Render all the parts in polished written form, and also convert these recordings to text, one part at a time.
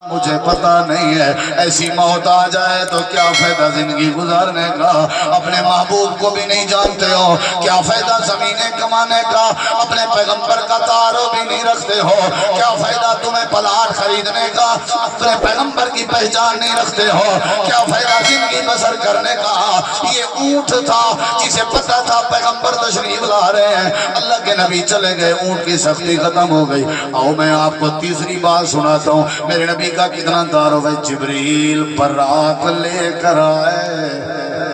مجھے پتا نہیں ہے ایسی موت آ جائے تو کیا فائدہ زندگی گزارنے کا، اپنے محبوب کو بھی نہیں جانتے ہو، کیا فائدہ زمینیں کمانے کا، اپنے پیغمبر کا تعارف بھی نہیں رکھتے ہو، کیا فائدہ تمہیں پلاٹ خریدنے کا، اپنے پیغمبر کی پہچان نہیں رکھتے ہو، کیا فائدہ زندگی بسر کرنے کا۔ یہ اونٹ تھا جسے پتا تھا پیغمبر تشریف لا رہے ہیں، اللہ کے نبی چلے گئے، اونٹ کی سختی ختم ہو گئی۔ آؤ میں آپ کو تیسری بات سناتا ہوں، میرے نبی کا کتنا تعارف ہے۔ جبریل براق لے کر آئے،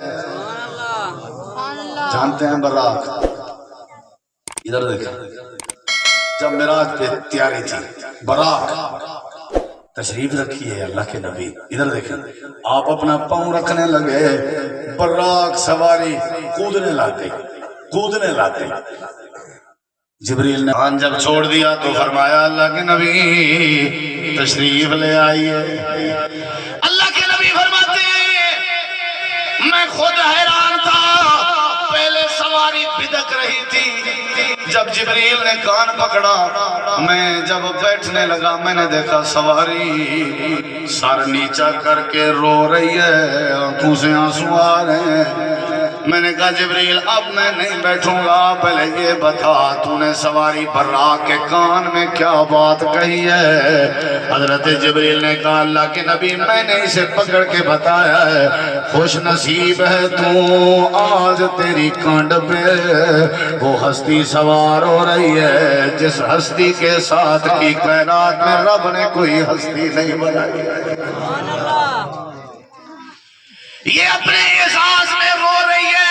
جانتے ہیں براق؟ ادھر دیکھیں، جب معراج پہ تیاری تھی براق تشریف رکھی ہے اللہ کے نبی، ادھر دیکھیں آپ اپنا پاؤں رکھنے لگے، براق سواری کودنے لاتے جبریل نے ہاتھ جب چھوڑ دیا تو فرمایا اللہ کے نبی تشریف لے آئیے۔ اللہ کے نبی فرماتے ہیں میں خود حیران تھا، پہلے سواری بدک رہی تھی، جب جبریل نے کان پکڑا میں جب بیٹھنے لگا میں نے دیکھا سواری سر نیچا کر کے رو رہی ہے، آنکھوں سے آنسو آ رہے ہیں۔ میں نے کہا جبریل اب میں نہیں بیٹھوں گا، پہلے یہ بتا تو نے سواری براق کے کان میں کیا بات کہی ہے؟ حضرت جبریل نے کہا اللہ کے نبی میں نے اسے پکڑ کے بتایا ہے، خوش نصیب ہے تو آج تیری کانڈ پہ وہ ہستی سوار ہو رہی ہے جس ہستی کے ساتھ کی کائنات میں رب نے کوئی ہستی نہیں بنائی ہے۔ یہ اپنے احساس میں رو رہی ہے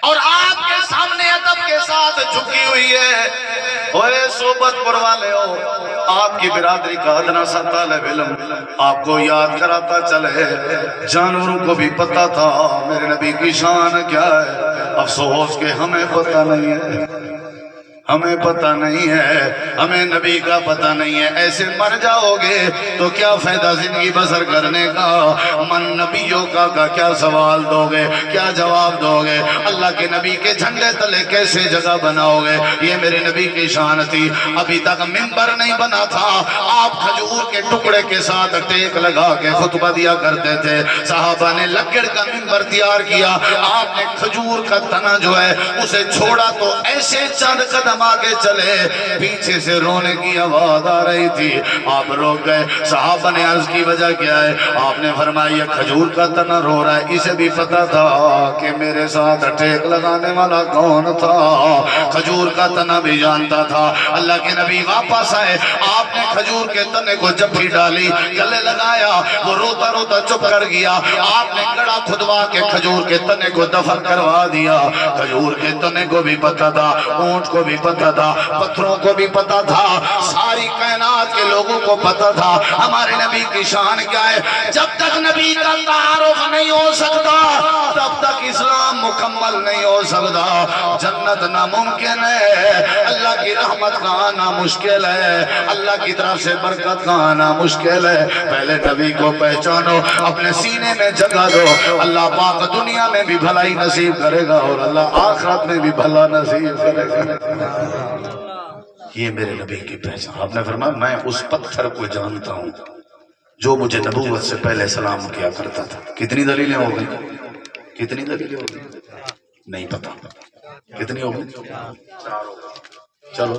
اور آپ کے سامنے ادب کے ساتھ جھکی ہوئی ہے۔ اوے صحبت پر والے ہو، آپ کی برادری کا ادنا سا طالب علم آپ کو یاد کراتا چلے، جانوروں کو بھی پتا تھا میرے نبی کی شان کیا ہے، افسوس کہ ہمیں پتا نہیں ہے، ہمیں پتہ نہیں ہے، ہمیں نبی کا پتہ نہیں ہے۔ ایسے مر جاؤ گے تو کیا فائدہ زندگی بسر کرنے کا، من نبیوں کا کیا سوال دو گے، کیا جواب دو گے، اللہ کے نبی کے جھنڈے تلے کیسے جگہ بناؤ گے۔ یہ میرے نبی کی شان تھی، ابھی تک ممبر نہیں بنا تھا، آپ کھجور کے ٹکڑے کے ساتھ ٹیک لگا کے خطبہ دیا کرتے تھے، صحابہ نے لکڑ کا ممبر تیار کیا، آپ نے کھجور کا تنا جو ہے اسے چھوڑا تو ایسے چند قدم آگے چلے، پیچھے سے رونے کی آواز آ رہی تھی، آپ روک گئے۔ صحابہ نے عرض کی وجہ کیا ہے؟ آپ نے فرمایا یہ کھجور کا تنا رو رہا ہے، اسے بھی پتا تھا کہ میرے ساتھ ٹیک لگانے والا کون تھا، کھجور کا تنا بھی جانتا تھا۔ اللہ کے نبی واپس آئے، آپ نے کھجور کے تنے کو جپھی ڈالی، گلے لگایا، وہ روتا روتا چپ کر گیا، آپ نے گڑا کھدوا کے کھجور کے تنے کو دفن کروا دیا۔ کھجور کے تنے کو بھی پتا تھا، اونٹ کو بھی پتا تھا، پتھروں کو بھی پتا تھا، ساری کائنات کے لوگوں کو پتا تھا ہمارے نبی کی شان کیا ہے۔ جب تک نبی کا تعارف نہیں ہو سکتا تب تک اسلام مکمل نہیں ہو سکتا، جنت ناممکن ہے، اللہ کی رحمت کا آنا مشکل ہے، اللہ کی طرف سے برکت کا آنا مشکل ہے۔ پہلے نبی کو پہچانو، اپنے سینے میں جگہ دو، اللہ پاک دنیا میں بھی بھلائی نصیب کرے گا اور اللہ آخرت میں بھی بھلا نصیب کرے گا۔ یہ میرے نبی کی پہچان۔ آپ نے فرمایا میں اس پتھر کو جانتا ہوں جو مجھے نبوت سے پہلے سلام کیا کرتا تھا۔ کتنی دلیلیں ہو گئی؟ کتنی دلیلیں ہو گئی؟ نہیں پتا کتنی ہو گئی؟ چلو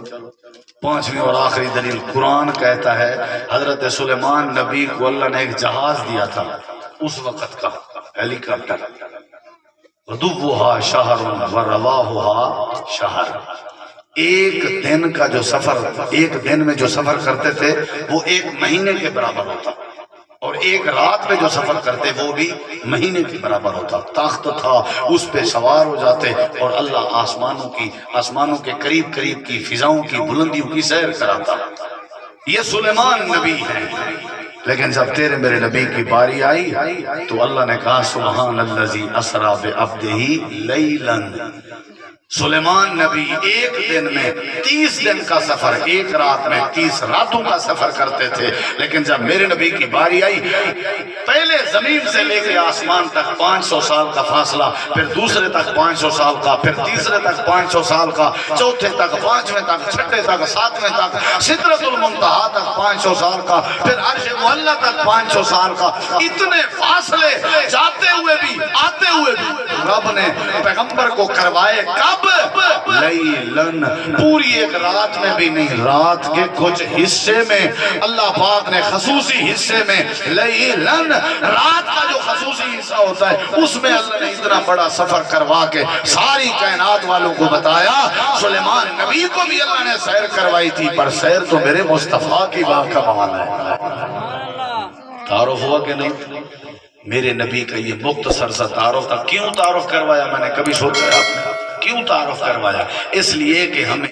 پانچویں اور آخری دلیل، قرآن کہتا ہے حضرت سلیمان نبی کو اللہ نے ایک جہاز دیا تھا اس وقت کا، ہیلی کاپٹر، غدوها شہر ورواحها شہر۔ ایک دن کا جو سفر، ایک دن میں جو سفر کرتے تھے وہ ایک مہینے کے برابر ہوتا، اور ایک رات میں جو سفر کرتے وہ بھی مہینے کے برابر ہوتا۔ تخت تھا، اس پہ سوار ہو جاتے اور اللہ آسمانوں کے قریب قریب کی فضاؤں کی بلندیوں کی سیر کراتا۔ یہ سلیمان نبی ہے، لیکن جب تیرے میرے نبی کی باری آئی تو اللہ نے کہا سبحان الذی اسری بعبدہ لیلا، سلیمان نبی ایک دن میں 30 دن کا سفر، ایک رات میں 30 راتوں کا سفر کرتے تھے، لیکن جب میرے نبی کی باری آئی، پہلے زمین سے لے کے آسمان تک 500 سال کا فاصلہ، پھر دوسرے تک 500 سال کا، پھر تیسرے تک 500 سال کا، چوتھے تک، پانچویں تک، چھٹے تک، ساتویں تک، سدرۃ المنتہا تک 500 سال کا، پھر عرش معلیٰ تک 500 سال کا، اتنے فاصلے جاتے ہوئے بھی آتے ہوئے بھی رب نے پیغمبر کو کروائے کب؟ لیلن، پوری ایک رات میں بھی نہیں، رات کے کچھ حصے میں اللہ پاک نے خصوصی حصے میں، لیلن رات کا جو خصوصی حصہ ہوتا ہے اس میں اللہ نے اتنا بڑا سفر کروا کے ساری کائنات والوں کو بتایا۔ سلیمان نبی کو بھی اللہ نے سیر کروائی تھی، پر سیر تو میرے مصطفیٰ کی بات کا معاملہ ہے۔ تعارف ہوا کہ نہیں؟ میرے نبی کا یہ مختصر سا تعارف تھا۔ کیوں تعارف کروایا؟ میں نے کبھی سوچا آپ نے کیوں تعارف کروایا؟ اس لیے کہ ہمیں